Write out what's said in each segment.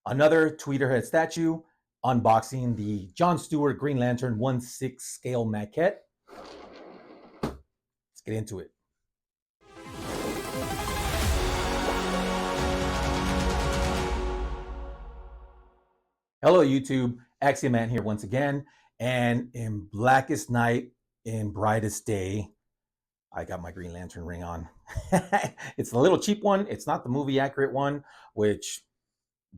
Another Tweeterhead statue, unboxing the Jon Stewart Green Lantern 1/6 scale maquette. Let's get into it. Hello YouTube, Axiom Man here once again, and in blackest night, in brightest day, I got my Green Lantern ring on. It's a little cheap one. It's not the movie accurate one, which,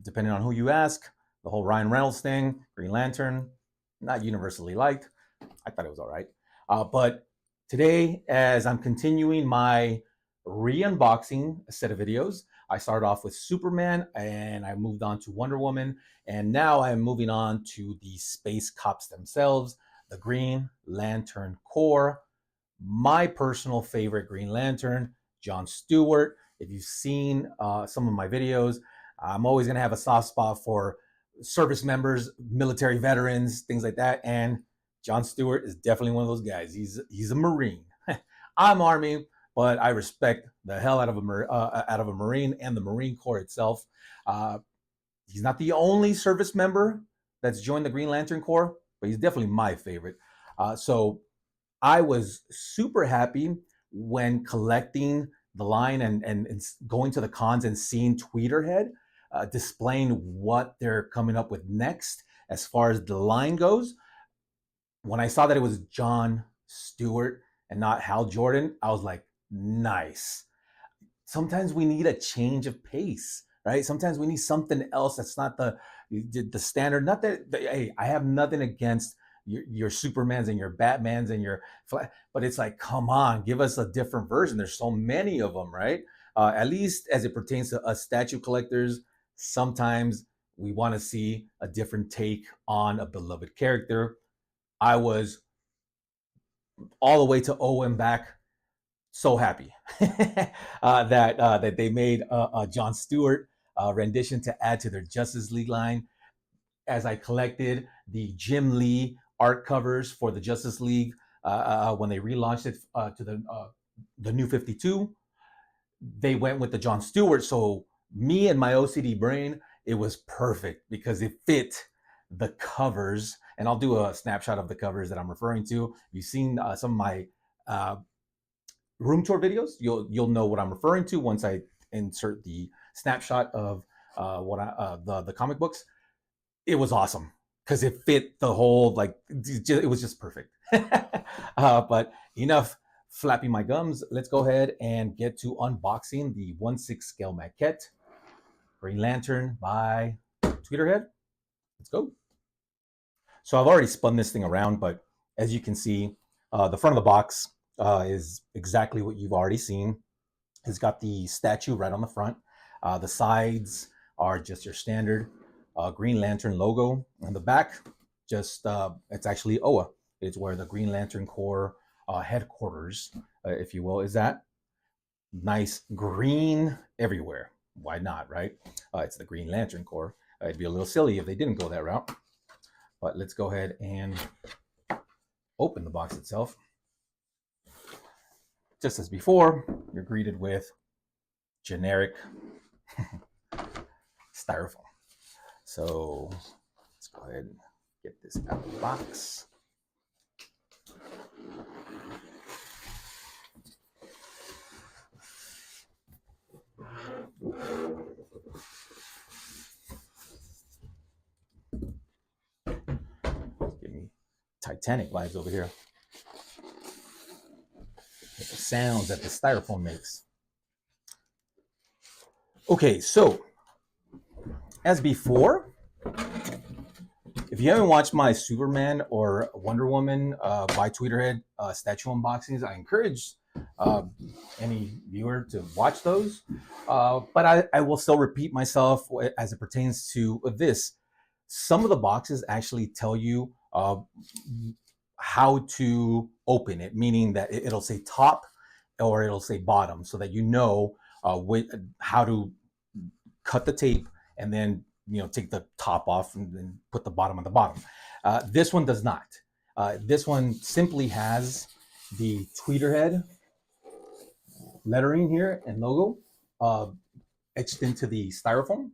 depending on who you ask, the whole Ryan Reynolds thing, Green Lantern, not universally liked. I thought it was all right. But today, as I'm continuing my re-unboxing set of videos, I started off with Superman and I moved on to Wonder Woman. And now I'm moving on to the space cops themselves, the Green Lantern Corps. My personal favorite Green Lantern, Jon Stewart. If you've seen some of my videos, I'm always going to have a soft spot for service members, military veterans, things like that. And Jon Stewart is definitely one of those guys. He's a Marine. I'm Army, but I respect the hell out of a Marine and the Marine Corps itself. He's not the only service member that's joined the Green Lantern Corps, but he's definitely my favorite. So I was super happy when collecting the line and going to the cons and seeing Tweeterhead displaying what they're coming up with next as far as the line goes. When I saw that it was Jon Stewart and not Hal Jordan, I was like, nice. Sometimes we need a change of pace, right? Sometimes we need something else that's not the standard. Not that, hey, I have nothing against your Supermans and your Batmans and your, but it's like, come on, give us a different version. There's so many of them, right? At least as it pertains to us statue collectors, sometimes we want to see a different take on a beloved character. I was all the way to OM back, so happy that they made a Jon Stewart rendition to add to their Justice League line. As I collected the Jim Lee art covers for the Justice League when they relaunched it to the New 52, they went with the Jon Stewart. So me and my OCD brain, it was perfect because it fit the covers. And I'll do a snapshot of the covers that I'm referring to. If you've seen some of my room tour videos, you'll know what I'm referring to once I insert the snapshot of the comic books. It was awesome because it fit the whole, like, it was just perfect. But enough flapping my gums. Let's go ahead and get to unboxing the 1/6 scale maquette Green Lantern by Tweeterhead. Let's go. So I've already spun this thing around, but as you can see, the front of the box is exactly what you've already seen. It's got the statue right on the front. The sides are just your standard Green Lantern logo. On the back, just it's actually OA. It's where the Green Lantern Corps headquarters, if you will, is at. Nice green everywhere. Why not, right? It's the Green Lantern Corps. It'd be a little silly if they didn't go that route. But let's go ahead and open the box itself. Just as before, you're greeted with generic styrofoam. So let's go ahead and get this out of the box. Give me Titanic vibes over here. The sounds that the styrofoam makes. Okay, so as before, if you haven't watched my Superman or Wonder Woman by Tweeterhead statue unboxings, I encourage any viewer to watch those. But I will still repeat myself as it pertains to this. Some of the boxes actually tell you how to open it, meaning that it'll say top or it'll say bottom, so that you know how to cut the tape and then take the top off and then put the bottom on the bottom. This one does not. This one simply has the Tweeterhead lettering here and logo etched into the styrofoam.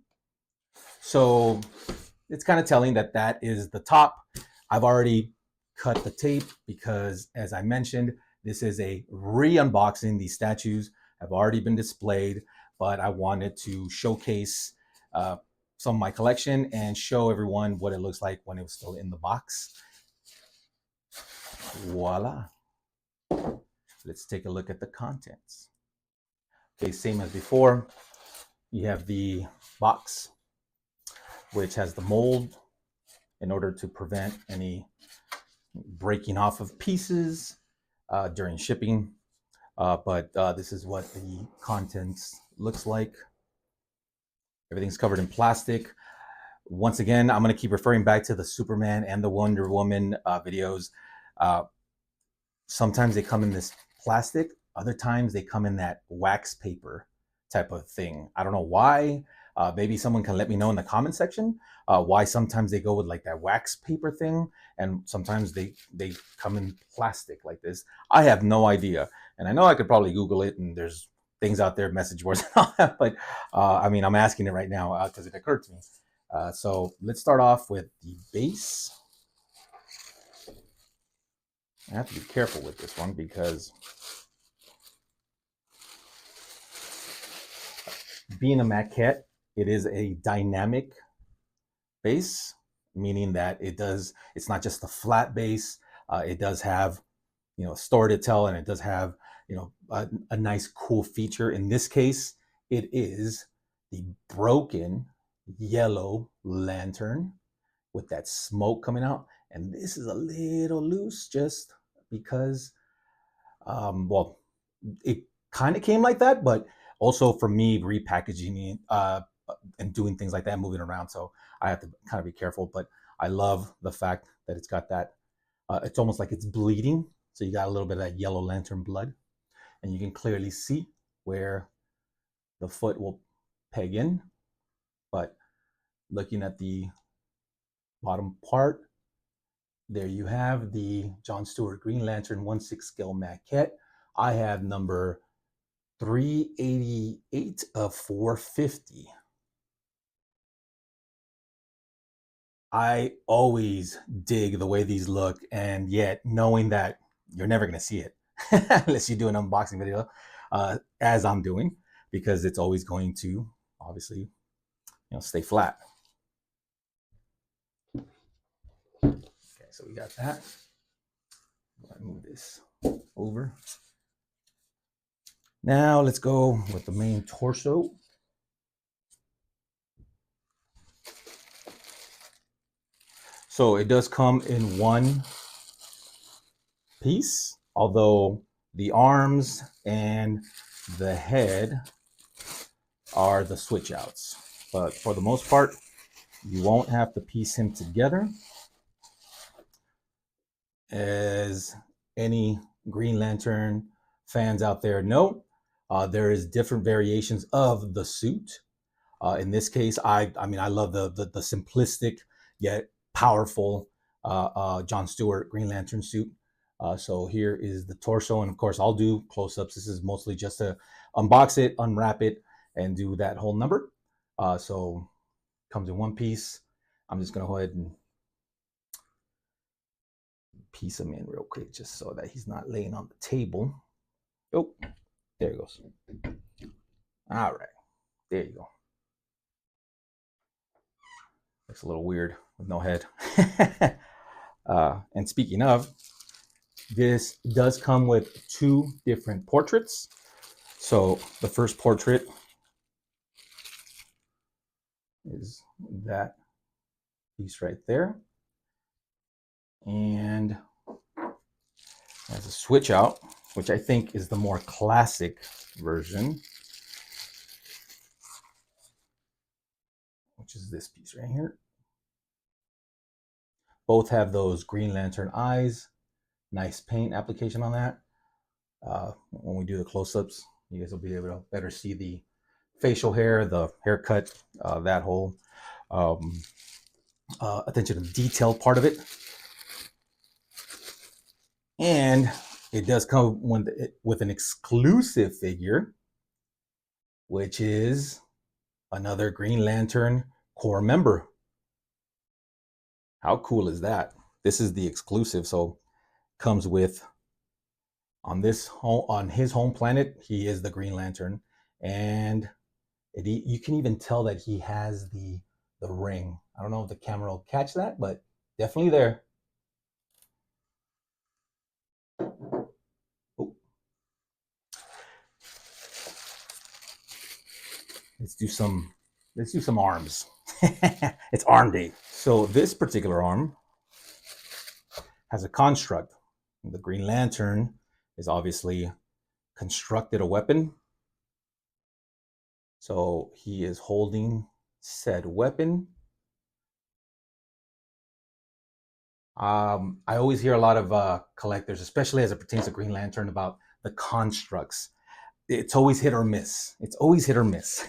So it's kind of telling that that is the top. I've already cut the tape because, as I mentioned, this is a re-unboxing. These statues have already been displayed, but I wanted to showcase some of my collection and show everyone what it looks like when it was still in the box. Voila. Let's take a look at the contents. Okay, same as before. You have the box, which has the mold in order to prevent any breaking off of pieces during shipping. But this is what the contents looks like. Everything's covered in plastic. Once again, I'm going to keep referring back to the Superman and the Wonder Woman videos. Sometimes they come in this plastic. Other times they come in that wax paper type of thing. I don't know why. Maybe someone can let me know in the comment section why sometimes they go with like that wax paper thing and sometimes they come in plastic like this. I have no idea. And I know I could probably Google it and there's things out there, message boards and all that, but I mean, I'm asking it right now because it occurred to me. So let's start off with the base. I have to be careful with this one because being a maquette, it is a dynamic base, meaning that it's not just a flat base. It does have, story to tell, and it does have, a nice cool feature. In this case, it is the broken yellow lantern with that smoke coming out. And this is a little loose just because, well, it kind of came like that, but also for me repackaging it and doing things like that, moving around. So I have to kind of be careful, but I love the fact that it's got that, it's almost like it's bleeding. So you got a little bit of that yellow lantern blood and you can clearly see where the foot will peg in. But looking at the bottom part, there you have the Jon Stewarts Green Lantern 1/6 scale maquette. I have number 388 of 450. I always dig the way these look, and yet knowing that you're never going to see it unless you do an unboxing video, as I'm doing, because it's always going to obviously, stay flat. Okay, so we got that. I'll move this over. Now let's go with the main torso. So it does come in one piece, although the arms and the head are the switch outs. But for the most part, you won't have to piece him together. As any Green Lantern fans out there know, there is different variations of the suit. In this case, I mean, I love the simplistic yet powerful Jon Stewarts Green Lantern suit. So here is the torso, and of course I'll do close-ups. This is mostly just to unbox it, unwrap it, and do that whole number. So comes in one piece. I'm just gonna go ahead and piece him in real quick just so that he's not laying on the table. Oh, there he goes. All right, there you go. Looks a little weird with no head. And speaking of, this does come with two different portraits. So the first portrait is that piece right there. And has a switch out, which I think is the more classic version, which is this piece right here. Both have those Green Lantern eyes. Nice paint application on that. When we do the close-ups, you guys will be able to better see the facial hair, the haircut, that whole attention to detail part of it. And it does come with an exclusive figure, which is another Green Lantern core member. How cool is that? This is the exclusive. So comes with on his home planet, he is the Green Lantern, and you can even tell that he has the ring. I don't know if the camera will catch that, but definitely there. Oh, let's do some arms. It's arm day. So this particular arm has a construct. The Green Lantern is obviously constructed a weapon. So he is holding said weapon. I always hear a lot of collectors, especially as it pertains to Green Lantern, about the constructs. It's always hit or miss. It's always hit or miss.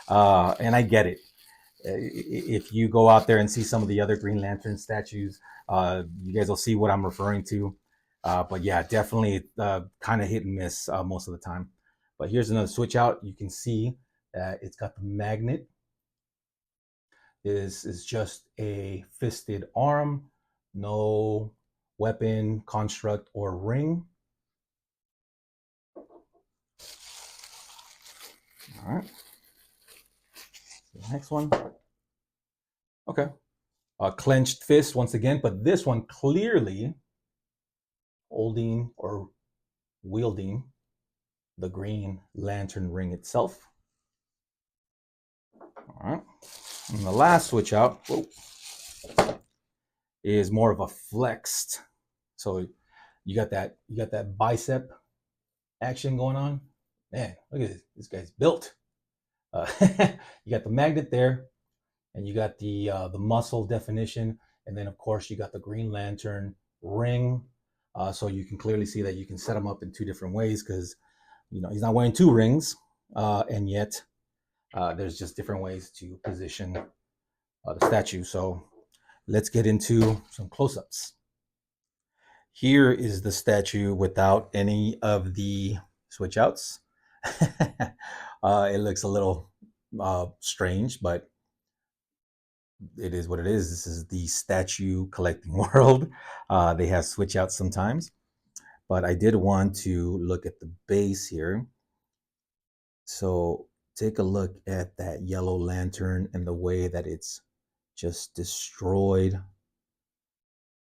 And I get it. If you go out there and see some of the other Green Lantern statues, you guys will see what I'm referring to. But yeah, definitely kind of hit and miss most of the time. But here's another switch out. You can see that it's got the magnet. This is just a fisted arm, no weapon, construct, or ring. All right. The next one. Okay. A clenched fist once again, but this one clearly holding or wielding the Green Lantern ring itself. All right. And the last switch out is more of a flexed. So you got that bicep action going on. Man, look at this. This guy's built. You got the magnet there, and you got the muscle definition, and then of course you got the Green Lantern ring. So you can clearly see that you can set them up in two different ways because he's not wearing two rings, and yet there's just different ways to position the statue. So let's get into some close-ups. Here is the statue without any of the switch outs. It looks a little strange, but it is what it is. This is the statue collecting world. They have switch outs sometimes, but I did want to look at the base here. So take a look at that yellow lantern and the way that it's just destroyed.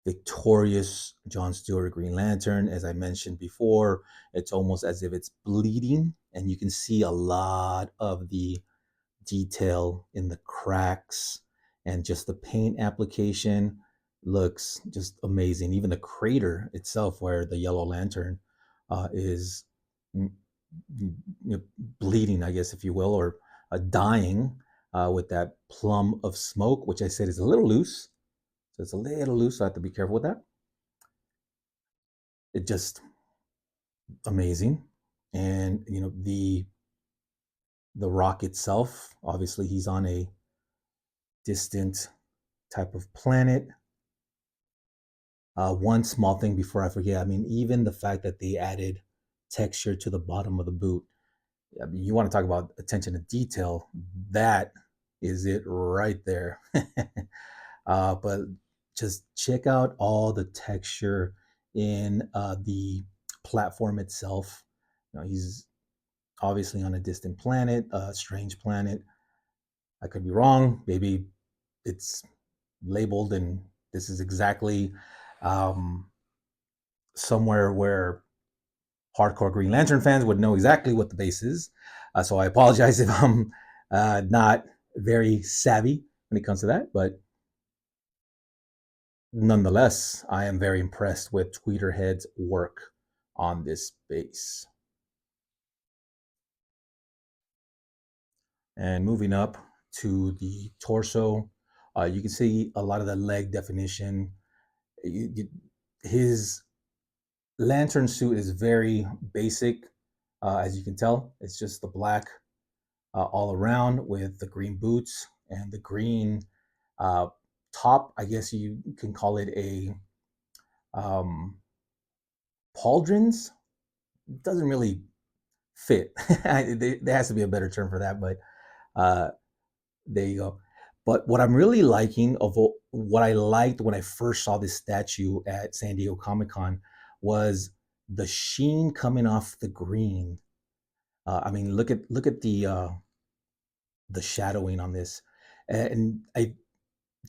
Victorious Jon Stewart Green Lantern. As I mentioned before, it's almost as if it's bleeding, and you can see a lot of the detail in the cracks, and just the paint application looks just amazing. Even the crater itself, where the yellow lantern is bleeding, I guess, if you will, or dying with that plum of smoke, which I said is a little loose. So it's a little loose, so I have to be careful with that. It just amazing. And the rock itself, obviously he's on a distant type of planet. One small thing before I forget, I mean, even the fact that they added texture to the bottom of the boot. I mean, you want to talk about attention to detail, that is it right there. But just check out all the texture in the platform itself. He's obviously on a distant planet, a strange planet. I could be wrong. Maybe it's labeled and this is exactly somewhere where hardcore Green Lantern fans would know exactly what the base is. So I apologize if I'm not very savvy when it comes to that, but nonetheless, I am very impressed with Tweeterhead's work on this base. And moving up to the torso, you can see a lot of the leg definition. His lantern suit is very basic, as you can tell. It's just the black all around with the green boots and the green top. I guess you can call it a pauldrons. It doesn't really fit. There has to be a better term for that, but there you go. But what I'm really liking of what I liked when I first saw this statue at San Diego Comic-Con was the sheen coming off the green. I mean, look at the shadowing on this, and I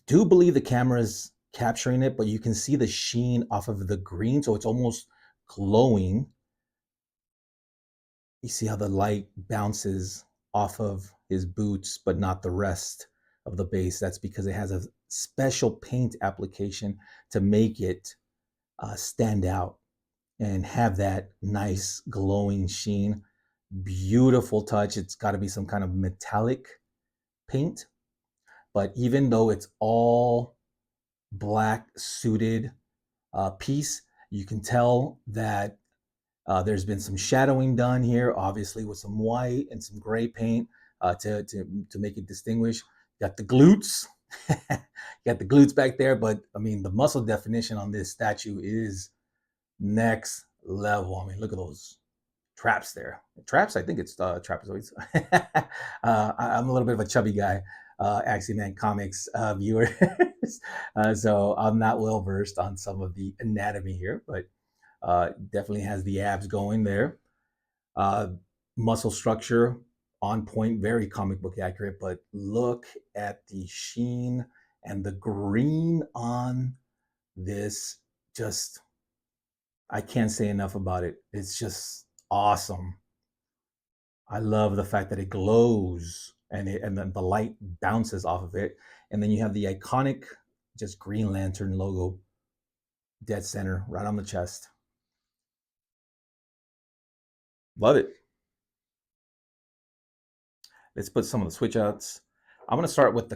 do believe the camera's capturing it, but you can see the sheen off of the green, so it's almost glowing. You see how the light bounces off of his boots, but not the rest of the base. That's because it has a special paint application to make it stand out and have that nice glowing sheen. Beautiful touch. It's got to be some kind of metallic paint, but even though it's all black suited piece, you can tell that there's been some shadowing done here, obviously with some white and some gray paint to make it distinguish. Got the glutes, got the glutes back there, but I mean the muscle definition on this statue is next level. I mean, look at those traps there. Traps, I think it's trapezoids. I'm a little bit of a chubby guy, Axiom Comics viewer, so I'm not well versed on some of the anatomy here, but definitely has the abs going there. Uh, Muscle structure on point, very comic book accurate. But look at the sheen and the green on this. Just, I can't say enough about it. It's just awesome. I love the fact that it glows and then the light bounces off of it. And then you have the iconic just Green Lantern logo dead center right on the chest. Love it. Let's put some of the switch outs. I'm going to start uh, with the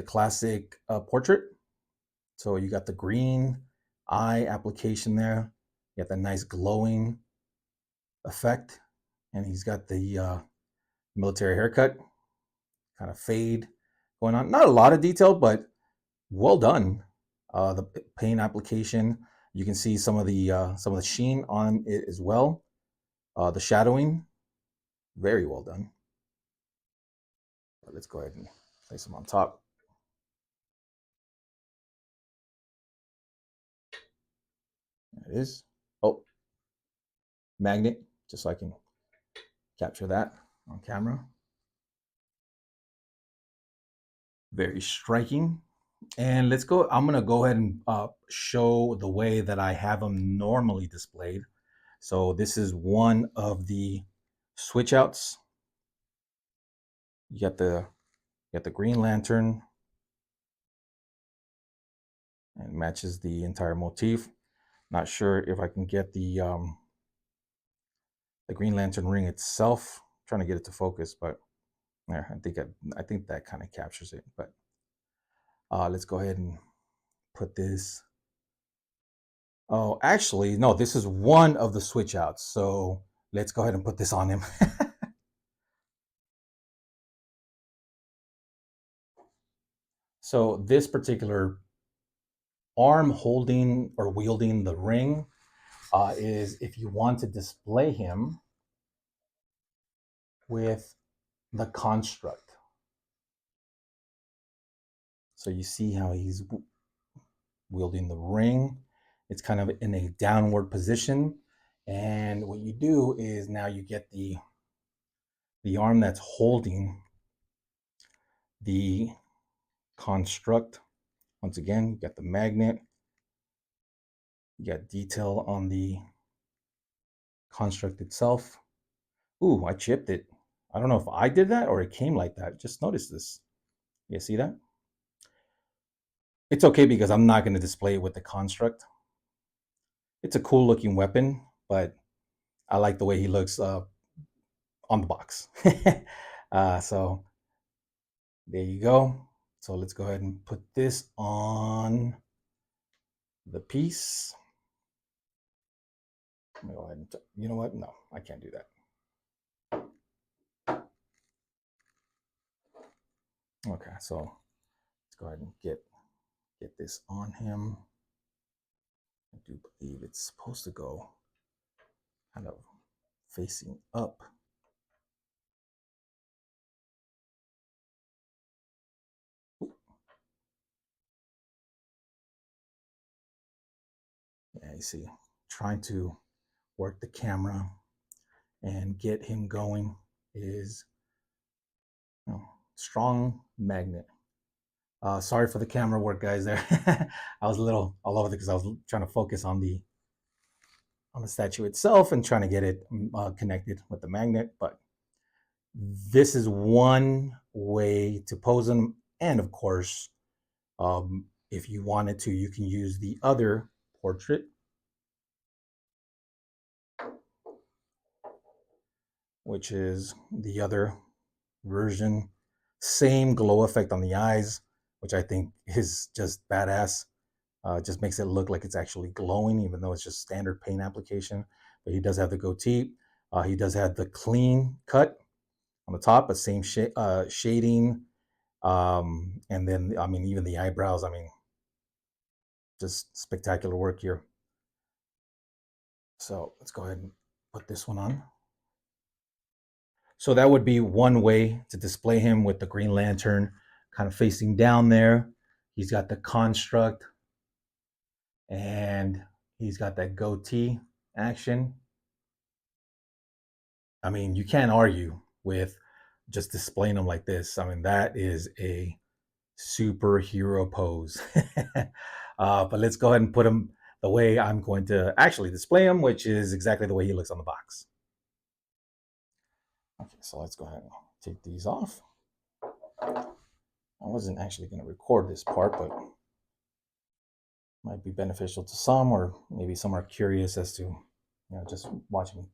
classic portrait. So you got the green eye application there. You got the nice glowing effect, and he's got the military haircut, kind of fade going on. Not a lot of detail, but well done. The paint application, you can see some of the sheen on it as well. The shadowing, very well done. Let's go ahead and place them on top. There it is. Oh, magnet, just so I can capture that on camera. Very striking. And let's go. I'm going to go ahead and show the way that I have them normally displayed. So this is one of the switch outs. You got the Green Lantern, and it matches the entire motif. Not sure if I can get the Green Lantern ring itself. I'm trying to get it to focus, but there, I think that kind of captures it. But let's go ahead and put this. Oh, actually, no, this is one of the switch outs. So let's go ahead and put this on him. So this particular arm holding or wielding the ring is if you want to display him with the construct. So you see how he's wielding the ring. It's kind of in a downward position. And what you do is now you get the arm that's holding the construct. Once again, you got the magnet. You got detail on the construct itself. Ooh, I chipped it. I don't know if I did that or it came like that. Just notice this. You see that? It's okay because I'm not going to display it with the construct. It's a cool looking weapon, but I like the way he looks on the box. So there you go. So let's go ahead and put this on the piece. Let me go ahead and, you know what? No, I can't do that. Okay, so let's go ahead and get this on him. I do believe it's supposed to go kind of facing up. me see, trying to work the camera and get him going is strong magnet. Sorry for the camera work, guys. There, I was a little all over because I was trying to focus on the statue itself and trying to get it connected with the magnet. But this is one way to pose them, and of course, if you wanted to, you can use the other portrait, which is the other version. Same glow effect on the eyes, which I think is just badass. Just makes it look like it's actually glowing, even though it's just standard paint application. But he does have the goatee. He does have the clean cut on the top, but same shading. And then, I mean, even the eyebrows, I mean, just spectacular work here. So let's go ahead and put this one on. So that would be one way to display him, with the Green Lantern kind of facing down there. He's got the construct and he's got that goatee action. I mean, you can't argue with just displaying them like this. I mean, that is a superhero pose. But let's go ahead and put him the way I'm going to actually display him, which is exactly the way he looks on the box. Okay, so let's go ahead and take these off. I wasn't actually going to record this part, but might be beneficial to some, or maybe some are curious as to, just watching me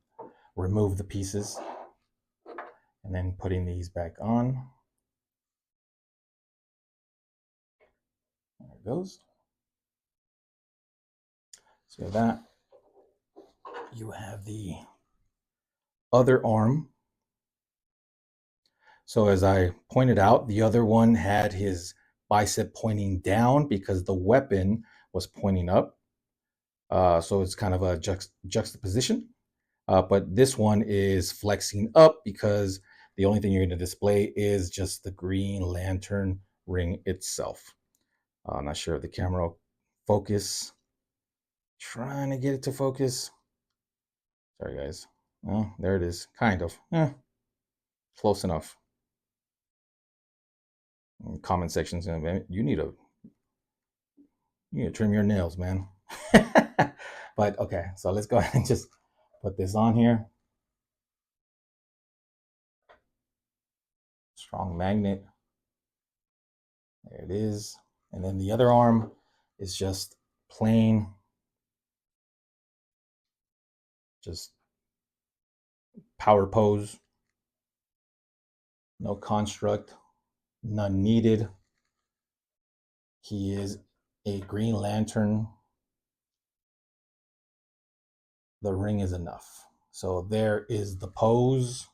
remove the pieces and then putting these back on. There it goes. So you have that. You have the other arm. So as I pointed out, the other one had his bicep pointing down because the weapon was pointing up. So it's kind of a juxtaposition. But this one is flexing up because the only thing you're going to display is just the Green Lantern ring itself. I'm not sure if the camera will focus. Trying to get it to focus. Sorry, guys. Oh, there it is. Kind of. Close enough. Comment sections. You need to trim your nails, man. But okay, so let's go ahead and just put this on here. Strong magnet. There it is. And then the other arm is just plain, just power pose. No construct, none needed. He is a Green Lantern. The ring is enough. So there is the pose.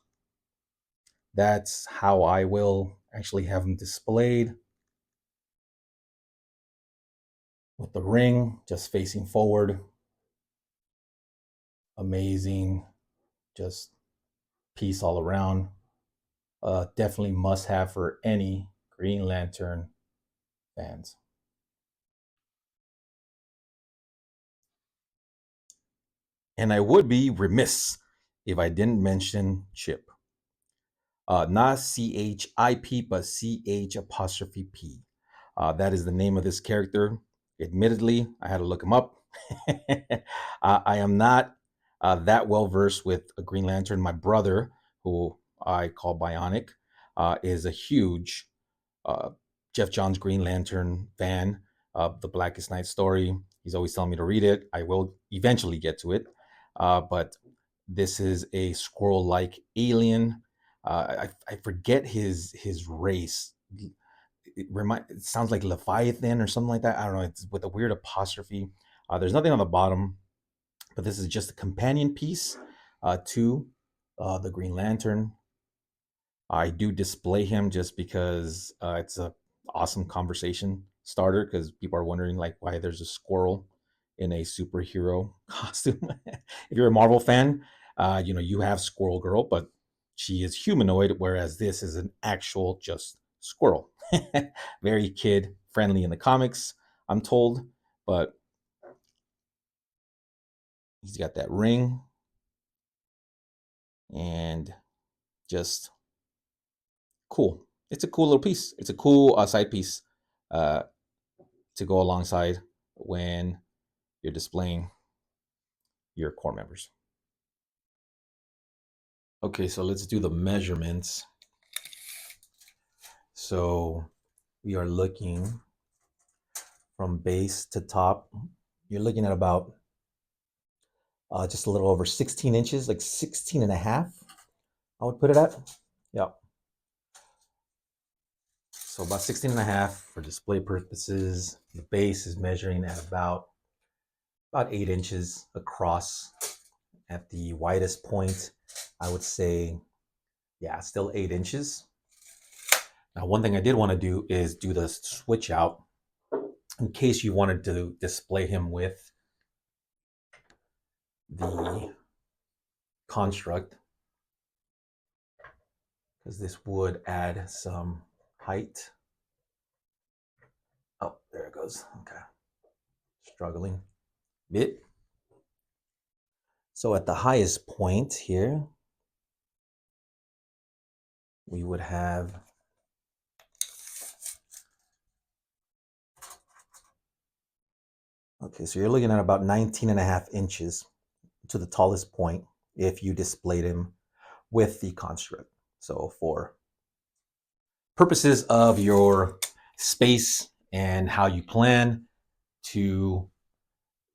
That's how I will actually have him displayed, with the ring just facing forward. Amazing, just piece all around. Definitely must have for any Green Lantern fans. And I would be remiss if I didn't mention Chip. Not CHIP, but CH''P. That is the name of this character. Admittedly, I had to look him up. I am not that well versed with a Green Lantern. My brother, who I call Bionic, is a huge Jeff Johns Green Lantern fan of The Blackest Night story. He's always telling me to read it. I will eventually get to it. But this is a squirrel-like alien. I forget his race. It sounds like Leviathan or something like that. I don't know. It's with a weird apostrophe. There's nothing on the bottom, but this is just a companion piece to the Green Lantern. I do display him just because it's a awesome conversation starter, because people are wondering like why there's a squirrel in a superhero costume. If you're a Marvel fan, you have Squirrel Girl, but she is humanoid, whereas this is an actual just squirrel. Very kid friendly in the comics, I'm told, but He's got that ring and just cool. It's a cool little piece. It's a cool side piece to go alongside when you're displaying your core members. Okay, so let's do the measurements. So we are looking from base to top. You're looking at about just a little over 16 inches, like 16 and a half, I would put it at. Yeah. So about 16 and a half for display purposes. The base is measuring at about 8 inches across. At the widest point, I would say, yeah, still 8 inches. Now, one thing I did want to do is do the switch out in case you wanted to display him with the construct, because this would add some height. Oh, there it goes. Okay. Struggling a bit. So at the highest point here, we would have okay, so you're looking at about 19 and a half inches to the tallest point if you displayed him with the construct. So for purposes of your space and how you plan to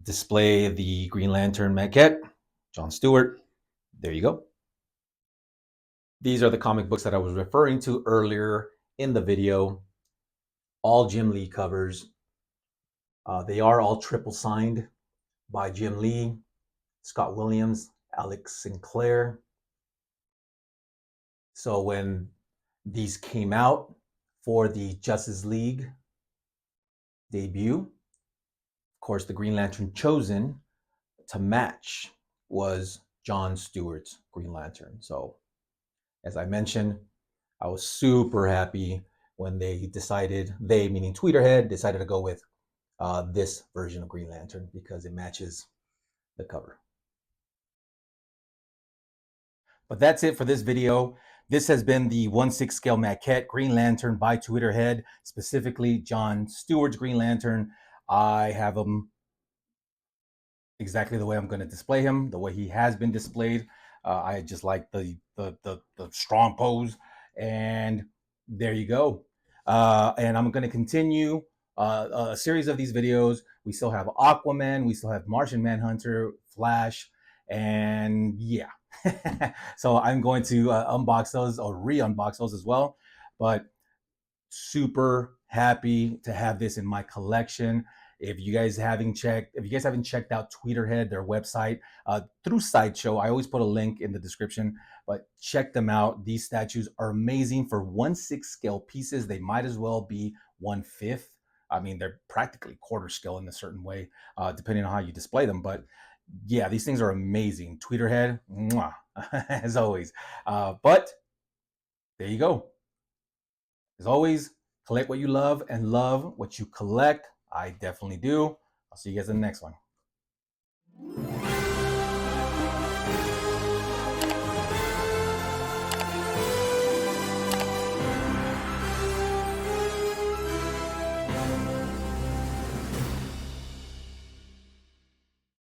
display the Green Lantern Maquette, Jon Stewart, there you go. These are the comic books that I was referring to earlier in the video. All Jim Lee covers. They are all triple signed by Jim Lee, Scott Williams, Alex Sinclair. So when these came out for the Justice League debut, of course, the Green Lantern chosen to match was Jon Stewart's Green Lantern. So as I mentioned, I was super happy when they decided, they meaning Tweeterhead, decided to go with this version of Green Lantern because it matches the cover. But that's it for this video. This has been the 1/6 scale maquette Green Lantern by Tweeterhead, specifically Jon Stewart's Green Lantern. I have him exactly the way I'm going to display him, the way he has been displayed. I just like the strong pose, and there you go. And I'm going to continue a series of these videos. We still have Aquaman, we still have Martian Manhunter, Flash, and yeah. So I'm going to unbox those or re-unbox those as well. But super happy to have this in my collection. If you guys haven't checked out Tweeterhead, their website, through Sideshow, I always put a link in the description, but check them out. These statues are amazing for 1/6 scale pieces. They might as well be 1/5. I mean, they're practically quarter scale in a certain way, depending on how you display them. But yeah, these things are amazing. Tweeterhead, mwah, as always. But there you go. As always, collect what you love and love what you collect. I definitely do. I'll see you guys in the next one.